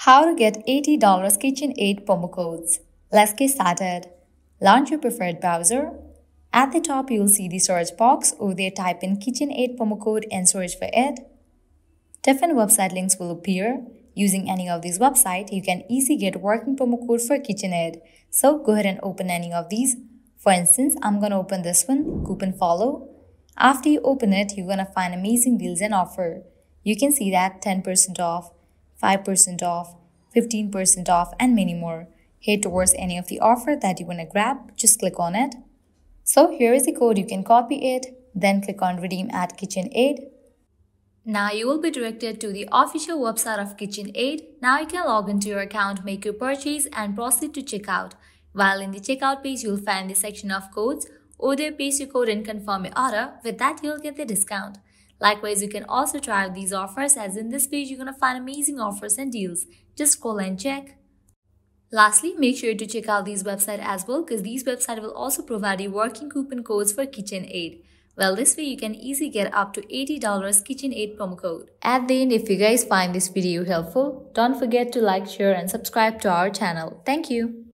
How to get $80 KitchenAid promo codes. Let's get started. Launch your preferred browser. At the top, you will see the search box. Over there, type in KitchenAid promo code and search for it. Different website links will appear. Using any of these websites, you can easily get working promo code for KitchenAid. So go ahead and open any of these. For instance, I'm going to open this one, Coupon Follow. After you open it, you're going to find amazing deals and offer. You can see that 10% off, 5% off, 15% off, and many more. Head towards any of the offer that you want to grab, just click on it. So here is the code, you can copy it, then click on Redeem at KitchenAid. Now you will be directed to the official website of KitchenAid. Now you can log into your account, make your purchase, and proceed to checkout. While in the checkout page, you will find the section of codes. Over there, paste your code and confirm your order. With that, you'll get the discount. Likewise, you can also try out these offers, as in this page, you're going to find amazing offers and deals. Just scroll and check. Lastly, make sure to check out these websites as well, because these websites will also provide you working coupon codes for KitchenAid. Well, this way you can easily get up to $80 KitchenAid promo code. At the end, if you guys find this video helpful, don't forget to like, share, and subscribe to our channel. Thank you.